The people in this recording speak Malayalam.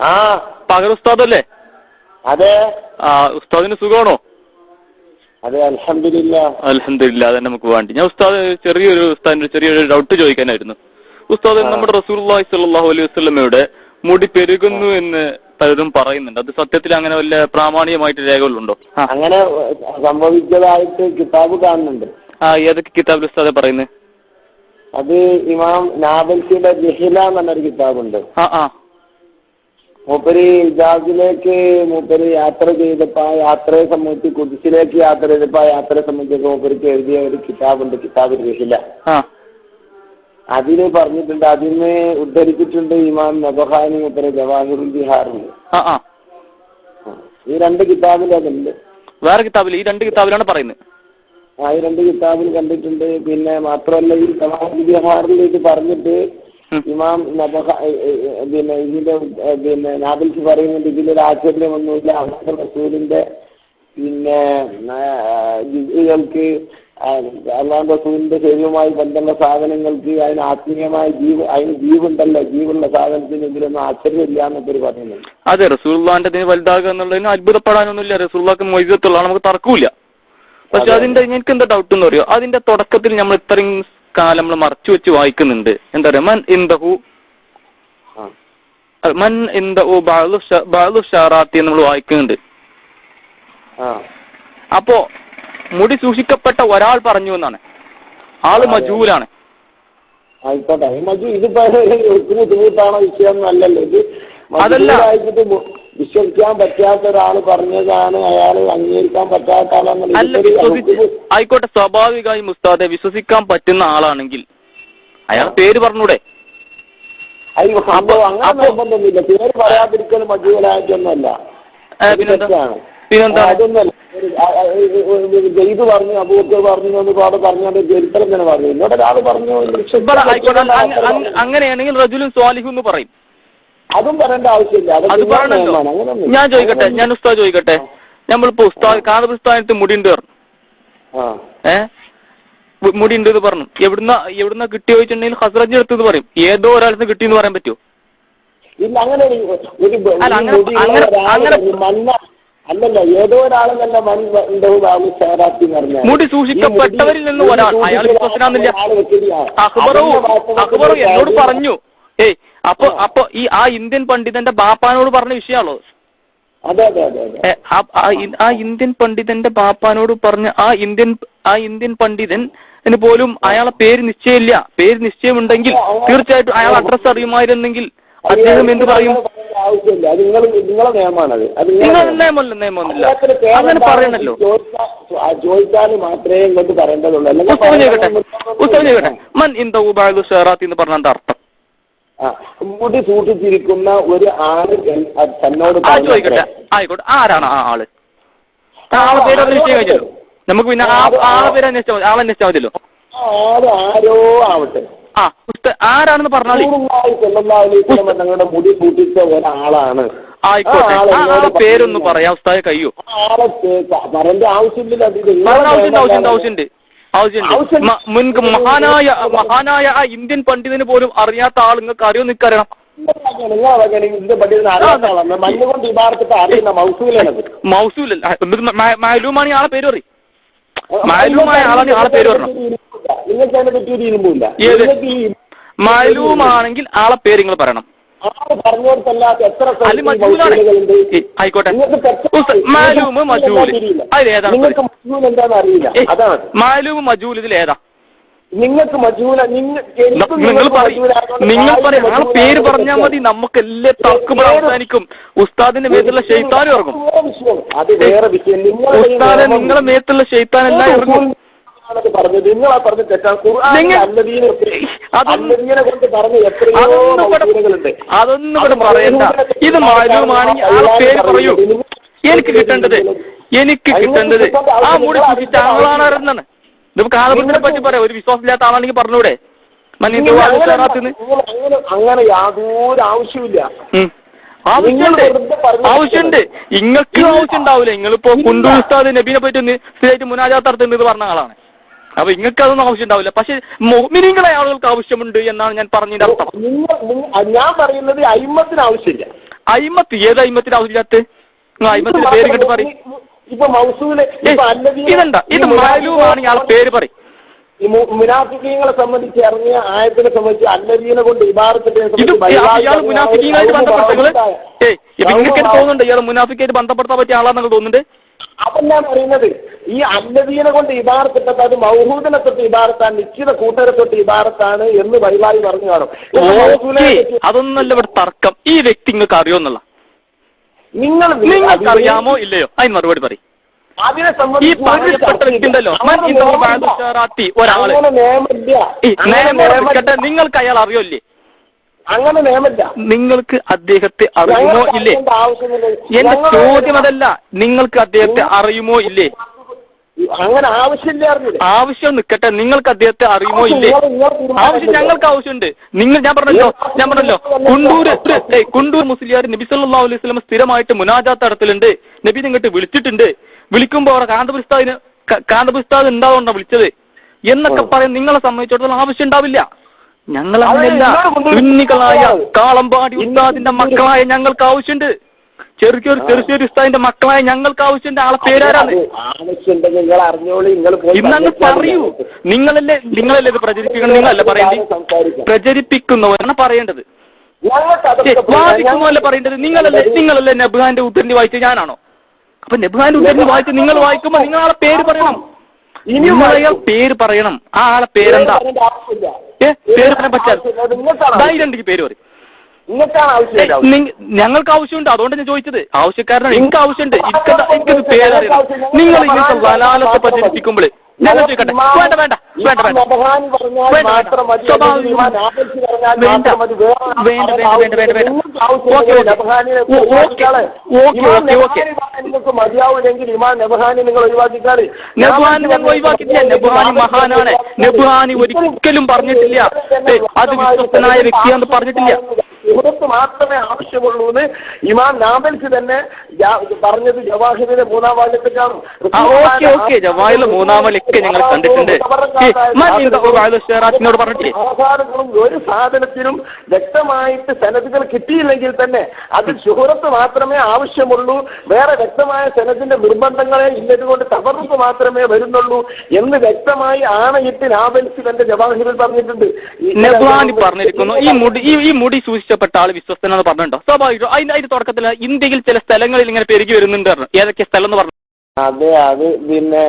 ആ പകർ ഉസ്താദല്ലേ? അതെ. ഉസ്താദിന് സുഖമാണോ? അതെ, അൽഹംദുലില്ലാ. അൽഹംദുലില്ലാ. അതന്നെ നമുക്ക് വേണ്ടി. ഞാൻ ഉസ്താദിന്റെ ചെറിയൊരു ഡൗട്ട് ചോദിക്കാനായിരുന്നു. ഉസ്താദ്, നമ്മുടെ റസൂലുള്ളാഹി സ്വല്ലല്ലാഹു അലൈഹി വസല്ലമയുടെ മുടി പെരുകുന്നു എന്ന് പലരും പറയുന്നുണ്ട്. അത് സത്യത്തിൽ അങ്ങനെ വല്ല പ്രാമാണികമായിട്ട് രേഖകളുണ്ടോ? അങ്ങനെ സംഭവിച്ചതായിട്ട് കിതാബ് കാണുന്നുണ്ട്. ഏതൊക്കെ കിതാബിൽ ഉസ്താദ് പറയുന്നത്? അത് ഇമാം നാബൽസിയുടെ ജഹില എന്നൊരു കിതാബുണ്ട്. മൂപ്പര് ഇജാസിലേക്ക് യാത്ര ചെയ്തപ്പോ ആ യാത്രയെ സംബന്ധിച്ച് കുദ്സിലേക്ക് യാത്ര ചെയ്തപ്പോ ആ യാത്രയെ സംബന്ധിച്ചൊക്കെ മൂപ്പർക്ക് എഴുതിയ ഒരു കിതാബുണ്ട്, കിതാബ് ജഹില. അതിന് പറഞ്ഞിട്ടുണ്ട്, അതിന് ഉദ്ധരിച്ചിട്ടുണ്ട് ഇമാം നബഹാനി മൂപ്പര് ജവാഹിറുൽ ബിഹാറിൽ. ഈ രണ്ട് കിതാബിൽ അതുണ്ട്. വേറെ കിതാബിൽ ഈ രണ്ട് കിതാബിലാണ് പറയുന്നത്. ഈ രണ്ട് കിതാബിൽ കണ്ടിട്ടുണ്ട്. പിന്നെ മാത്രമല്ല, ഈ ജവാഹിറുൽ ബിഹാറിൽ ഇത് പറഞ്ഞിട്ട് ഇമാം പിന്നെ ഇതിന്റെ നാബിൽസ് പറയുന്നുണ്ട്, ഇതിലൊരു ആശ്ചര്യമൊന്നുമില്ല. അള്ളാഹുവിന്റെ റസൂലിന്റെ പിന്നെ ജിസുകൾക്ക്, അള്ളാഹുവിന്റെ റസൂലിന്റെ ശരീരവുമായി ബന്ധമുള്ള സാധനങ്ങൾക്ക് അതിന് ആത്മീയമായ അതിന് ജീവുണ്ടല്ലോ, ജീവുള്ള സാധനത്തിന് ഇതിലൊന്നും ആശ്ചര്യമില്ല എന്നൊക്കെ പറയുന്നുണ്ട്. അതെ, റസൂലുള്ളാഹിന്റെ വലുതാകുക എന്നുള്ളതിന് അത്ഭുതപ്പെടാനൊന്നുമില്ല. റസൂലുള്ളാഹിക്ക് മൊയ്സത്തുള്ള നമുക്ക് തർക്കമില്ല. പക്ഷെ അതിന്റെ എനിക്ക് എന്താ ഡൗട്ട് എന്ന് പറയുമോ, അതിന്റെ തുടക്കത്തിൽ നമ്മൾ ഇത്രയും കാലം നമ്മൾ മറച്ചു വെച്ച് വായിക്കുന്നുണ്ട്. എന്താ പറയാ, മൻ ഇൻദഹു ബഅ്ദു ഷാറാത്തി നമ്മൾ വായിക്കുന്നുണ്ട്. അപ്പോ മുടി സൂക്ഷിക്കപ്പെട്ട ഒരാൾ പറഞ്ഞു എന്നാണ്. ആള് മജൂലാണ്. ആയിക്കോട്ടെ, ഇതിപ്പോ ബുദ്ധിമുട്ടാണോ വിഷയം അല്ലല്ലോ. ഇത് അതല്ല, വിശ്വസിക്കാൻ പറ്റാത്ത ഒരാൾ പറഞ്ഞതാണ്, അയാൾ അംഗീകരിക്കാൻ പറ്റാത്ത ആളാണ്. ആയിക്കോട്ടെ, സ്വാഭാവികമായും ഉസ്താദെ വിശ്വസിക്കാൻ പറ്റുന്ന ആളാണെങ്കിൽ അയാൾ പേര് പറഞ്ഞൂടെ? അങ്ങനെ നിർബന്ധമൊന്നുമില്ല. പേര് പറയാതിരിക്കലും മജൂലായിട്ടൊന്നുമല്ല. പിന്നെന്താ? അതൊന്നല്ല. ജയ്ദ് പറഞ്ഞു, അബൂബക്കർ പറഞ്ഞു എന്ന് പറഞ്ഞാൽ ചരിത്രം തന്നെ പറഞ്ഞു. എന്നോട് ഒരാൾ പറഞ്ഞു. അങ്ങനെയാണെങ്കിൽ റജുലുൻ സ്വാലിഹ് എന്ന് പറയും. അതും പറയേണ്ട ആവശ്യമില്ല. അത് പറയണല്ലോ. ഞാൻ ചോദിക്കട്ടെ, ഞാൻ ഉസ്താദ് ചോദിക്കട്ടെ, നമ്മളിപ്പോ കാദർ ഉസ്താദിനടുത്ത് മുടിയുണ്ട് പറഞ്ഞു, മുടിയുണ്ട് എന്ന് പറഞ്ഞു. എവിടുന്ന കിട്ടി ചോദിച്ചിട്ടുണ്ടെങ്കിൽ ഹസ്രജ് എടുത്തെന്ന് പറയും. ഏതോ ഒരാൾക്ക് കിട്ടിയെന്ന് പറയാൻ പറ്റുമോ? ഇല്ല, അങ്ങനെ അല്ലല്ല, ഏതോ ഒരാളെന്നല്ല മുടി സൂക്ഷിക്കപ്പെട്ടവരിൽ നിന്ന് ഒരാൾ, അയാൾ വിശ്വസനാന്നില്ല. അക്ബറു എന്നോട് പറഞ്ഞു. അപ്പൊ ആ ഇന്ത്യൻ പണ്ഡിതന്റെ ബാപ്പാനോട് പറഞ്ഞ വിഷയമാണോ? അതെ അതെ അതെ. ആ ഇന്ത്യൻ പണ്ഡിതന്റെ ബാപ്പാനോട് പറഞ്ഞ ആ ഇന്ത്യൻ പണ്ഡിതന് പോലും അയാളെ പേര് നിശ്ചയമില്ല. പേര് നിശ്ചയമുണ്ടെങ്കിൽ തീർച്ചയായിട്ടും അയാൾ അഡ്രസ് അറിയുമായിരുന്നെങ്കിൽ അദ്ദേഹം എന്ത് പറയും? നിങ്ങളെ നിയമമാണത്. നിയമമൊന്നുമില്ല, അങ്ങനെ പറയണല്ലോ. ചോദിച്ചാൽ മാത്രമേ ഇങ്ങോട്ട് പറയേണ്ടതുള്ളൂ. ഉസ്താദ് ചോദിക്കട്ടെ, മൻ ഇൻദഹു ബഅ്ദു ഷാറാത്തി എന്ന് പറഞ്ഞ അർത്ഥം? മുടി സൂക്ഷിച്ചിരിക്കുന്ന ഒരു ആള് തന്നോട് ചോദിക്കട്ടെ. ആയിക്കോട്ടെ, ആരാണ് ആ ആള്? ആളെ പേര് അന്വേഷിച്ചു കഴിഞ്ഞല്ലോ. നമുക്ക് പിന്നെ ആളെ പേര് അന്വേഷിച്ചാൽ മതിയല്ലോ. ആരോ ആവട്ടെ, ആരാണെന്ന് പറഞ്ഞാൽ തങ്ങളുടെ മുടി സൂക്ഷിച്ച ഒരാളാണ്. ആയിക്കോട്ടെ, ആളെ പേരൊന്ന് പറയാം ഉസ്താദ്, കഴിയോ? ആളെ പറയേണ്ട ആവശ്യമില്ല. ആവശ്യമുണ്ട്. മഹാനായ ആ ഇന്ത്യൻ പണ്ഡിതന് പോലും അറിയാത്ത ആൾ നിങ്ങൾക്ക് അറിയോ? നിൽക്കറിയണം. മഅലൂമാണ് ആളെ പേര് പറയും. മഅലൂമായ ആളാണ് ആളെ പേര് പറയണം. മഅലൂമാണെങ്കിൽ ആളെ പേര് നിങ്ങൾ പറയണം. ആയിക്കോട്ടെ, മാലൂമ് മജൂല് അതിലേതാണ്? മാലൂമ് മജൂൽ ഇതിൽ ഏതാ? നിങ്ങൾക്ക് നിങ്ങൾ പറയും ആളെ പേര് പറഞ്ഞാൽ മതി. നമുക്ക് എല്ലാ തർക്കങ്ങൾ അവസാനിക്കും. ഉസ്താദിന്റെ മേത്തുള്ള ശൈത്താനും ഇറങ്ങും. ഉസ്താദെ, നിങ്ങളെ മേത്തുള്ള ശൈത്താൻ എല്ലാം ഇറങ്ങും. അതൊന്നും ഇവിടെ പറയണ്ട. ഇത് മാലൂമാണെങ്കിൽ ആളെ പേര് പറയൂ. എനിക്ക് കിട്ടേണ്ടത് ആ മുടി സൂക്ഷിച്ച ആളാണ് അറിയുന്നതാണ്. നമുക്ക് ആളെ പറ്റി പറയാം. ഒരു വിശ്വാസമില്ലാത്ത ആളാണെങ്കിൽ പറഞ്ഞൂടെ? അങ്ങനെ യാതൊരു ആവശ്യമില്ല. ആവശ്യമുണ്ട്. ഇങ്ങൾക്ക് ആവശ്യം ഉണ്ടാവില്ല. നിങ്ങളിപ്പോ കുണ്ടു ഉസ്താദ് നബീനെ പറ്റി സ്ഥിരമായിട്ട് മുനാജാത്ത് നടത്തുന്നത് പറഞ്ഞ ആളാണ്. അപ്പൊ നിങ്ങൾക്ക് അതൊന്നും ആവശ്യം ഉണ്ടാവില്ല. പക്ഷെ മുഅ്മിനീങ്ങളെ ആളുകൾക്ക് ആവശ്യമുണ്ട് എന്നാണ് ഞാൻ പറഞ്ഞതിന്റെ അർത്ഥം. ഞാൻ പറയുന്നത് അയിമ്മത്തിന് ആവശ്യമില്ല. അയിമത്ത് ഏത് അയിമത്തിന് ആവശ്യമില്ലാത്ത അയിമത്തിന്റെ പേര് ഇങ്ങോട്ട് പറയും. ഇപ്പൊ മൗസൂല് ഇതെന്താ ഇത് മാലൂമാണ് ഇയാളെ പേര് പറയും. ഈ മുനാഫിക്കീങ്ങളെ സംബന്ധിച്ച് ഇറങ്ങിയ ആയത്തിനെ സംബന്ധിച്ച് അല്ലദീനെ കൊണ്ട് ഇബാറത്തിന്റെ ഇയാൾ മുനാഫിക്കീങ്ങളായിട്ട് ബന്ധപ്പെട്ടത് നിങ്ങൾക്ക് തോന്നുന്നുണ്ട് ഇയാൾ മുനാഫിക്കായിട്ട് ബന്ധപ്പെടുത്താൻ പറ്റിയ ആളാണെന്ന് തോന്നുന്നുണ്ട്. അതെല്ലാം പറയുന്നത് ഈ അല്ലദീനെ കൊണ്ട് ഇബാറത്തിട്ടത് അത് മൗഹൂദിനെ തൊട്ട് ഇബാറത്താണ്, നിശ്ചിത കൂട്ടരെ തൊട്ട് ഇബാറത്താണ് എന്ന് ബൈബായി പറഞ്ഞു കാണും. അതൊന്നല്ല ഇവിടെ തർക്കം. ഈ വ്യക്തി നിങ്ങൾക്ക് അറിയോന്നുള്ള നിങ്ങൾക്ക് അറിയാമോ ഇല്ലയോ അതിന് മറുപടി പറയും. അതിനെ ഈ സംബന്ധിച്ച് പറയപ്പെട്ട വ്യക്തിണ്ടല്ലോ ഒരാള് നിങ്ങൾക്ക് അയാൾ അറിയോല്ലേ? അങ്ങനെ നിയമമില്ല. നിങ്ങൾക്ക് അദ്ദേഹത്തെ അറിയുമോ ഇല്ലേ? എന്റെ ചോദ്യം അതല്ല, നിങ്ങൾക്ക് അദ്ദേഹത്തെ അറിയുമോ ഇല്ലേ? അങ്ങനെ ആവശ്യമില്ല. ആവശ്യം നിൽക്കട്ടെ, നിങ്ങൾക്ക് അദ്ദേഹത്തെ അറിയുമോ ഇല്ലേ? ആവശ്യം ഞങ്ങൾക്ക് ആവശ്യമുണ്ട്. ഞാൻ പറഞ്ഞല്ലോ കുണ്ടൂർ മുസ്ലിയാർ നബി സല്ലല്ലാഹു അലൈഹി വസല്ലം സ്ഥിരമായിട്ട് മുനാജാത്ത് നടത്തലുണ്ട്. നബി നിങ്ങട്ട് വിളിച്ചിട്ടുണ്ട്. വിളിക്കുമ്പോ അവിടെ കാന്തപുസ്താദ് ഉണ്ടാവുകൊണ്ടാണ് വിളിച്ചത് എന്നൊക്കെ പറയാൻ നിങ്ങളെ സംബന്ധിച്ചിടത്തോളം ആവശ്യം ഉണ്ടാവില്ല. ഞങ്ങൾ അങ്ങനെയല്ല. കുഞ്ഞികളായ കാളമ്പാടി ഉസ്താദിന്റെ മക്കളായ ഞങ്ങൾക്ക് ആവശ്യമുണ്ട്. ചെറുശ്ശേരി ഉസ്താദിന്റെ മക്കളായ ഞങ്ങൾക്ക് ആവശ്യമുണ്ട്. ആളെ പേരാരാണ് ഇന്നങ്ങ് പറയൂ. നിങ്ങളല്ലേ ഇത് പ്രചരിപ്പിക്കണം? നിങ്ങളല്ല പറയേണ്ടത്, പ്രചരിപ്പിക്കുന്നവരാണ് പറയേണ്ടത്. വാദിക്കുന്നവരല്ല പറയേണ്ടത്. നിങ്ങളല്ലേ നബ്ഹാന്റെ ഉദ്ധരണി വായിച്ചത് ഞാനാണോ? അപ്പൊ നബ്ഹാന്റെ ഉദ്ധരണി വായിച്ച് നിങ്ങൾ വായിക്കുമ്പോ നിങ്ങൾ ആളെ പേര് പറയണം. നിങ്ങളയാൾ പേര് പറയണം. ആ ആളെ പേരെന്താ? പേര് പറയാൻ പറ്റാതെ ധൈര്യമുണ്ടെങ്കിൽ പേര് പറയും. ഞങ്ങൾക്ക് ആവശ്യമുണ്ട്, അതുകൊണ്ട് ഞാൻ ചോദിച്ചത്. ആവശ്യക്കാരനാണ്, എനിക്ക് ആവശ്യമുണ്ട്. എനിക്കത് പേരറിയണം. നിങ്ങൾ ഇങ്ങനത്തെ വലാലത്തെ പ്രചരിപ്പിക്കുമ്പോൾ ഞാൻ ചോദിക്കട്ടെ? വേണ്ട വേണ്ട വേണ്ട വേണ്ട മതിയാവില്ലെങ്കിൽ ഇമാം നബ്ഹാനി നിങ്ങൾ ഒഴിവാക്കിക്കാറ്. നബ്ഹാനി ഞങ്ങൾ ഒഴിവാക്കിയിട്ടില്ല. നബ്ഹാനി മഹാനാണ്. നബ്ഹാനി ഒരിക്കലും പറഞ്ഞിട്ടില്ല അത് വിശ്വസ്തനായ വ്യക്തിയാണെന്ന് പറഞ്ഞിട്ടില്ല. സുഹൃത്ത് മാത്രമേ ആവശ്യമുള്ളൂ എന്ന് ഇമാം നാബൽസി തന്നെ പറഞ്ഞത് ജവാഹിറിന്റെ 3-ാം വാല്യത്തിലാണ്. ജവാഹിറിലെ 3-ാം വാല്യൊക്കെ ഞങ്ങൾ കണ്ടിട്ടുണ്ട്. ഒരു സാധനത്തിനും വ്യക്തമായിട്ട് സനദുകൾ കിട്ടിയില്ലെങ്കിൽ തന്നെ അതിൽ ശുഹറത്ത് മാത്രമേ ആവശ്യമുള്ളൂ, വേറെ വ്യക്തമായ സനദിന്റെ നിർബന്ധങ്ങളെ ഇല്ലതുകൊണ്ട് തബറുക്ക് മാത്രമേ വരുന്നുള്ളൂ എന്ന് വ്യക്തമായി ആണയിട്ട് നാബൽസി തന്റെ ജവാഹിറിൽ പറഞ്ഞിട്ടുണ്ട്. പറഞ്ഞിരിക്കുന്നു. ഈ മുടി സൂക്ഷിച്ചപ്പെട്ട ആള് വിശ്വസ്തനെന്ന് പറഞ്ഞിട്ടുണ്ടോ? സ്വാഭാവികം. അതിന്റെ തുടക്കത്തിൽ ഇന്ത്യയിൽ ചില സ്ഥലങ്ങളിൽ ഇങ്ങനെ പെരുകി വരുന്നുണ്ട്. ഏതൊക്കെ സ്ഥലം എന്ന് പറഞ്ഞു? അതെ, അത് പിന്നെ